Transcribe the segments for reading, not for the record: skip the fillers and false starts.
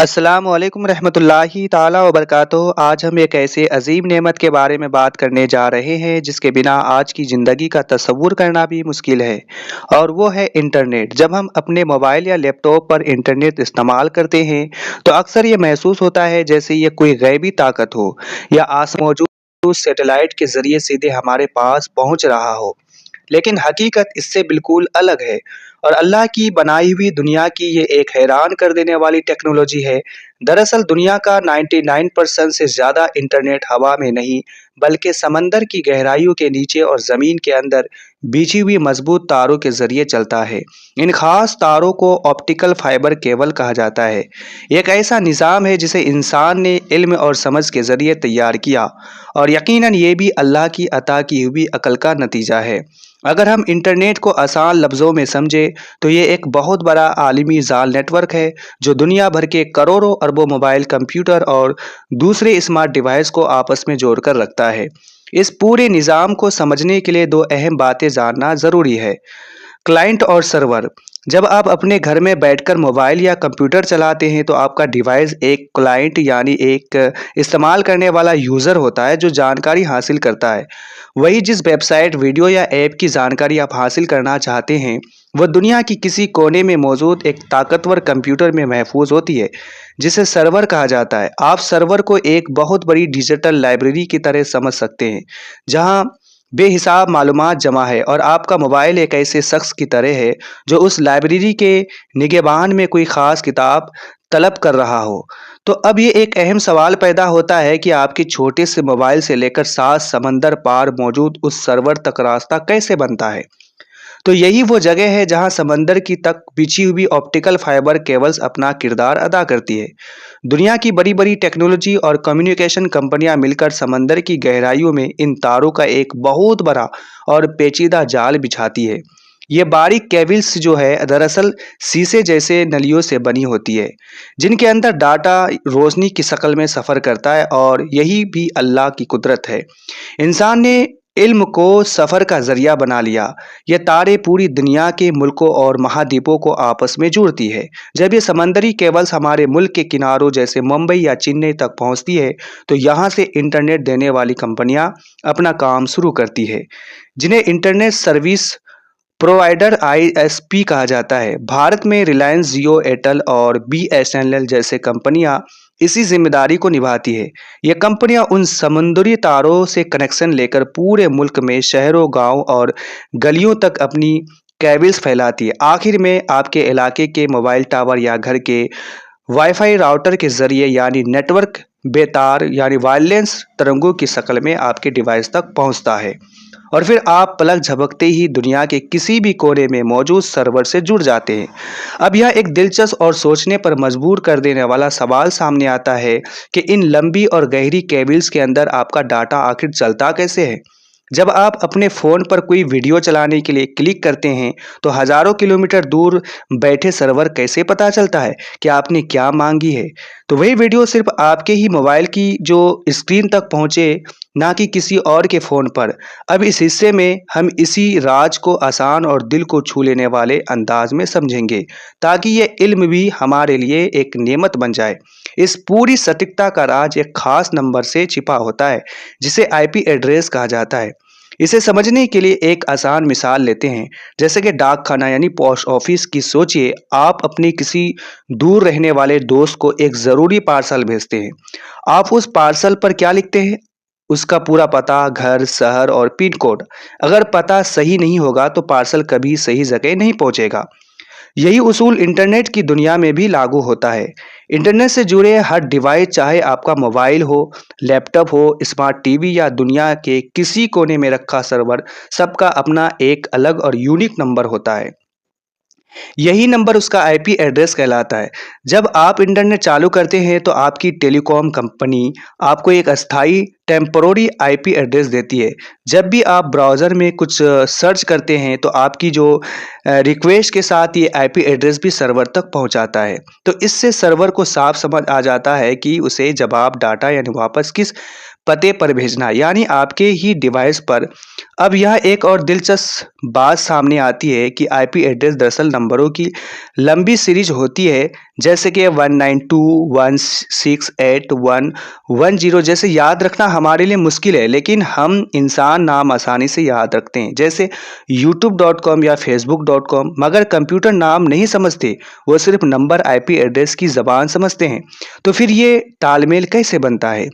अस्सलाम वालेकुम रहमतुल्लाहि ताला व बरकातुहू। आज हम एक ऐसे अजीम नेमत के बारे में बात करने जा रहे हैं जिसके बिना आज की ज़िंदगी का तसव्वुर करना भी मुश्किल है और वो है इंटरनेट। जब हम अपने मोबाइल या लैपटॉप पर इंटरनेट इस्तेमाल करते हैं तो अक्सर ये महसूस होता है जैसे ये कोई गैबी ताकत हो या आसमान मौजूद सैटेलाइट के ज़रिए सीधे हमारे पास पहुँच रहा हो। लेकिन हकीकत इससे बिल्कुल अलग है और अल्लाह की बनाई हुई दुनिया की ये एक हैरान कर देने वाली टेक्नोलॉजी है। दरअसल दुनिया का 99% से ज़्यादा इंटरनेट हवा में नहीं बल्कि समंदर की गहराइयों के नीचे और ज़मीन के अंदर बिछी हुई मजबूत तारों के ज़रिए चलता है। इन खास तारों को ऑप्टिकल फाइबर केबल कहा जाता है। एक ऐसा निज़ाम है जिसे इंसान ने इल्म और समझ के ज़रिए तैयार किया और यकीनन ये भी अल्लाह की अता की हुई अकल का नतीजा है। अगर हम इंटरनेट को आसान लफ्ज़ों में समझें तो ये एक बहुत बड़ा आलमी जाल नेटवर्क है जो दुनिया भर के करोड़ों अरबों मोबाइल कंप्यूटर और दूसरे स्मार्ट डिवाइस को आपस में जोड़कर रखता है। इस पूरे निज़ाम को समझने के लिए दो अहम बातें जानना ज़रूरी है। क्लाइंट और सर्वर। जब आप अपने घर में बैठकर मोबाइल या कंप्यूटर चलाते हैं तो आपका डिवाइस एक क्लाइंट यानी एक इस्तेमाल करने वाला यूज़र होता है जो जानकारी हासिल करता है। वही जिस वेबसाइट, वीडियो या ऐप की जानकारी आप हासिल करना चाहते हैं वह दुनिया की किसी कोने में मौजूद एक ताकतवर कंप्यूटर में महफूज होती है जिसे सर्वर कहा जाता है। आप सर्वर को एक बहुत बड़ी डिजिटल लाइब्रेरी की तरह समझ सकते हैं जहां बेहिसाब मालूमात जमा है और आपका मोबाइल एक ऐसे शख्स की तरह है जो उस लाइब्रेरी के निगहबान में कोई ख़ास किताब तलब कर रहा हो। तो अब ये एक अहम सवाल पैदा होता है कि आपके छोटे से मोबाइल से लेकर 7 समंदर पार मौजूद उस सर्वर तक रास्ता कैसे बनता है। तो यही वो जगह है जहां समंदर की तक बिछी हुई ऑप्टिकल फाइबर केबल्स अपना किरदार अदा करती है। दुनिया की बड़ी-बड़ी टेक्नोलॉजी और कम्युनिकेशन कंपनियां मिलकर समंदर की गहराइयों में इन तारों का एक बहुत बड़ा और पेचीदा जाल बिछाती है। ये बारीक केबल्स जो है दरअसल शीशे जैसे नलियों से बनी होती है जिनके अंदर डाटा रोशनी की शक्ल में सफ़र करता है और यही भी अल्लाह की कुदरत है। इंसान ने इल्म को सफ़र का ज़रिया बना लिया। ये तारे पूरी दुनिया के मुल्कों और महाद्वीपों को आपस में जोड़ती है। जब ये समंदरी केबल्स हमारे मुल्क के किनारों जैसे मुंबई या चेन्नई तक पहुंचती है तो यहाँ से इंटरनेट देने वाली कंपनियां अपना काम शुरू करती है जिन्हें इंटरनेट सर्विस प्रोवाइडर आईएसपी कहा जाता है। भारत में रिलायंस जियो, एयरटेल और बीएसएनएल जैसे कंपनियां इसी जिम्मेदारी को निभाती है। ये कंपनियां उन समुद्री तारों से कनेक्शन लेकर पूरे मुल्क में शहरों, गांव और गलियों तक अपनी केबल्स फैलाती है। आखिर में आपके इलाके के मोबाइल टावर या घर के वाईफाई राउटर के जरिए यानी नेटवर्क बेतार यानी वायरलेस तरंगों की शक्ल में आपके डिवाइस तक पहुंचता है और फिर आप पलक झपकते ही दुनिया के किसी भी कोने में मौजूद सर्वर से जुड़ जाते हैं। अब यह एक दिलचस्प और सोचने पर मजबूर कर देने वाला सवाल सामने आता है कि इन लंबी और गहरी केबल्स के अंदर आपका डाटा आखिर चलता कैसे है। जब आप अपने फ़ोन पर कोई वीडियो चलाने के लिए क्लिक करते हैं तो हज़ारों किलोमीटर दूर बैठे सर्वर कैसे पता चलता है कि आपने क्या मांगी है। तो वही वीडियो सिर्फ आपके ही मोबाइल की जो स्क्रीन तक पहुँचे, ना कि किसी और के फ़ोन पर। अब इस हिस्से में हम इसी राज को आसान और दिल को छू लेने वाले अंदाज में समझेंगे ताकि ये इल्म भी हमारे लिए एक नेमत बन जाए। इस पूरी सटीकता का राज एक खास नंबर से छिपा होता है जिसे आईपी एड्रेस कहा जाता है। इसे समझने के लिए एक आसान मिसाल लेते हैं, जैसे कि डाक खाना यानी पोस्ट ऑफिस की सोचिए। आप अपने किसी दूर रहने वाले दोस्त को एक ज़रूरी पार्सल भेजते हैं। आप उस पार्सल पर क्या लिखते हैं? उसका पूरा पता, घर, शहर और पिन कोड। अगर पता सही नहीं होगा तो पार्सल कभी सही जगह नहीं पहुंचेगा। यही उसूल इंटरनेट की दुनिया में भी लागू होता है। इंटरनेट से जुड़े हर डिवाइस, चाहे आपका मोबाइल हो, लैपटॉप हो, स्मार्ट टीवी या दुनिया के किसी कोने में रखा सर्वर, सबका अपना एक अलग और यूनिक नंबर होता है। यही नंबर उसका आईपी एड्रेस कहलाता है। जब आप इंटरनेट चालू करते हैं तो आपकी टेलीकॉम कंपनी आपको एक अस्थायी टेम्पररी आईपी एड्रेस देती है। जब भी आप ब्राउज़र में कुछ सर्च करते हैं तो आपकी जो रिक्वेस्ट के साथ ये आईपी एड्रेस भी सर्वर तक पहुंचाता है। तो इससे सर्वर को साफ समझ आ जाता है कि उसे जवाब डाटा यानी वापस किस पते पर भेजना, यानी आपके ही डिवाइस पर। अब यह एक और दिलचस्प बात सामने आती है कि आईपी एड्रेस दरअसल नंबरों की लंबी सीरीज होती है, जैसे कि 192.168.110। जैसे याद रखना हमारे लिए मुश्किल है, लेकिन हम इंसान नाम आसानी से याद रखते हैं, जैसे youtube.com या facebook.com, मगर कंप्यूटर नाम नहीं समझते, वो सिर्फ नंबर आईपी एड्रेस की ज़बान समझते हैं। तो फिर ये तालमेल कैसे बनता है?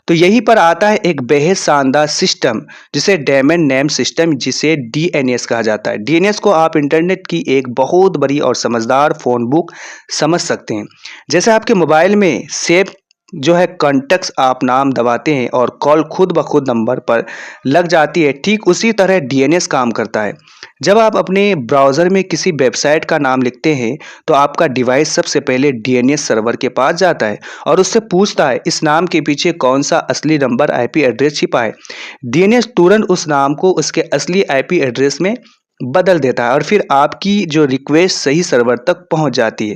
तो यहीं पर आता है एक बेहद शानदार सिस्टम, जिसे डोमेन नेम सिस्टम, जिसे डीएनएस कहा जाता है। डीएनएस को आप इंटरनेट की एक बहुत बड़ी और समझदार फ़ोन बुक समझ सकते हैं। जैसे आपके मोबाइल में सेव जो है कॉन्टैक्ट्स, आप नाम दबाते हैं और कॉल खुद ब खुद नंबर पर लग जाती है, ठीक उसी तरह डीएनएस काम करता है। जब आप अपने ब्राउज़र में किसी वेबसाइट का नाम लिखते हैं, तो आपका डिवाइस सबसे पहले डीएनएस सर्वर के पास जाता है और उससे पूछता है इस नाम के पीछे कौन सा असली नंबर आईपी एड्रेस छिपा है। डीएनएस तुरंत उस नाम को उसके असली आईपी एड्रेस में बदल देता है और फिर आपकी जो रिक्वेस्ट सही सर्वर तक पहुंच जाती है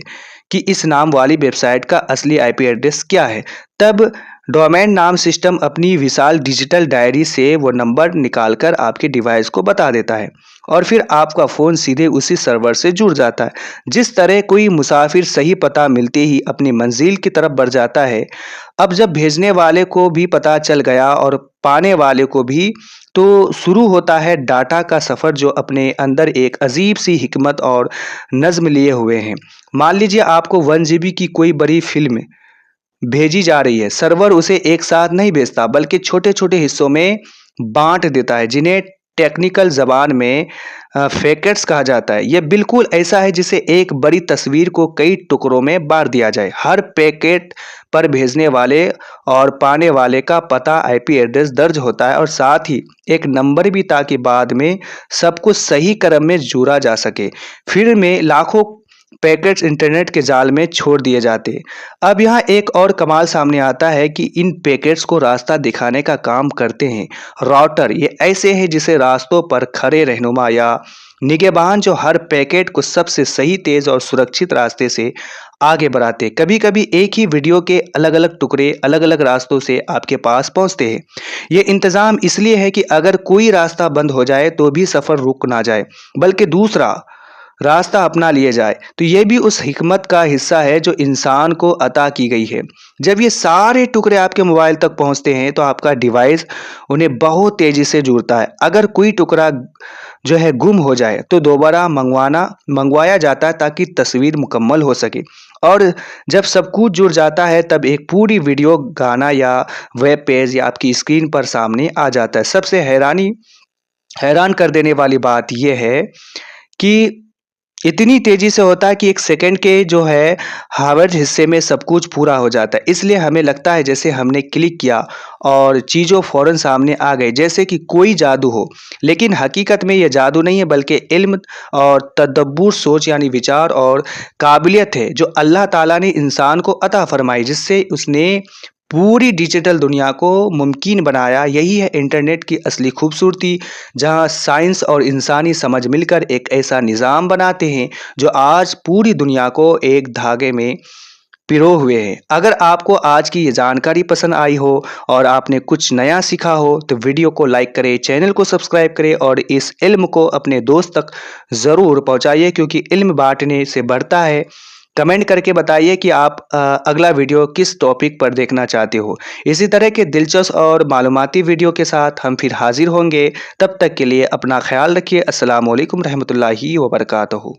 कि इस नाम वाली वेबसाइट का असली आईपी एड्रेस क्या है। तब डोमेन नाम सिस्टम अपनी विशाल डिजिटल डायरी से वो नंबर निकालकर आपके डिवाइस को बता देता है और फिर आपका फ़ोन सीधे उसी सर्वर से जुड़ जाता है। जिस तरह कोई मुसाफिर सही पता मिलते ही अपनी मंजिल की तरफ बढ़ जाता है, अब जब भेजने वाले को भी पता चल गया और पाने वाले को भी, तो शुरू होता है डाटा का सफ़र, जो अपने अंदर एक अजीब सी हिकमत और नज़्म लिए हुए हैं। मान लीजिए आपको 1 जीबी की कोई बड़ी फिल्म भेजी जा रही है। सर्वर उसे एक साथ नहीं भेजता, बल्कि छोटे-छोटे हिस्सों में बाँट देता है, जिन्हें टेक्निकल ज़बान में पैकेट्स कहा जाता है। ये बिल्कुल ऐसा है जैसे एक बड़ी तस्वीर को कई टुकड़ों में बाँट दिया जाए। हर पैकेट पर भेजने वाले और पाने वाले का पता, आईपी एड्रेस दर्ज होता है और साथ ही एक नंबर भी, ताकि बाद में सब कुछ सही क्रम में जोड़ा जा सके। फिर में लाखों पैकेट्स इंटरनेट के जाल में छोड़ दिए जाते। अब यहाँ एक और कमाल सामने आता है कि इन पैकेट्स को रास्ता दिखाने का काम करते हैं राउटर। ये ऐसे हैं जिसे रास्तों पर खड़े रहनुमा या निगहबान, जो हर पैकेट को सबसे सही, तेज और सुरक्षित रास्ते से आगे बढ़ाते। कभी कभी एक ही वीडियो के अलग अलग टुकड़े अलग अलग रास्तों से आपके पास पहुंचते हैं। ये इंतज़ाम इसलिए है कि अगर कोई रास्ता बंद हो जाए तो भी सफ़र रुक ना जाए, बल्कि दूसरा रास्ता अपना लिए जाए। तो ये भी उस हिकमत का हिस्सा है जो इंसान को अता की गई है। जब ये सारे टुकड़े आपके मोबाइल तक पहुंचते हैं, तो आपका डिवाइस उन्हें बहुत तेज़ी से जोड़ता है। अगर कोई टुकड़ा जो है गुम हो जाए, तो दोबारा मंगवाया जाता है, ताकि तस्वीर मुकम्मल हो सके। और जब सब कुछ जुड़ जाता है, तब एक पूरी वीडियो, गाना या वेब पेज या आपकी स्क्रीन पर सामने आ जाता है। सबसे हैरान कर देने वाली बात यह है कि इतनी तेज़ी से होता है कि 1 सेकंड के जो है हावर्ड हिस्से में सब कुछ पूरा हो जाता है। इसलिए हमें लगता है जैसे हमने क्लिक किया और चीज़ों फ़ौरन सामने आ गई, जैसे कि कोई जादू हो। लेकिन हकीकत में ये जादू नहीं है, बल्कि इल्म और तदब्बुर, सोच यानी विचार और काबिलियत है, जो अल्लाह ताला ने इंसान को अता फ़रमाई, जिससे उसने पूरी डिजिटल दुनिया को मुमकिन बनाया। यही है इंटरनेट की असली खूबसूरती, जहां साइंस और इंसानी समझ मिलकर एक ऐसा निज़ाम बनाते हैं जो आज पूरी दुनिया को एक धागे में पिरोए हुए हैं। अगर आपको आज की ये जानकारी पसंद आई हो और आपने कुछ नया सीखा हो, तो वीडियो को लाइक करें, चैनल को सब्सक्राइब करें और इस इल्म को अपने दोस्त तक ज़रूर पहुंचाइए, क्योंकि इल्म बांटने से बढ़ता है। कमेंट करके बताइए कि आप अगला वीडियो किस टॉपिक पर देखना चाहते हो। इसी तरह के दिलचस्प और मालूमाती वीडियो के साथ हम फिर हाजिर होंगे। तब तक के लिए अपना ख्याल रखिए। अस्सलाम वालेकुम रहमतुल्लाहि व बरकातहू।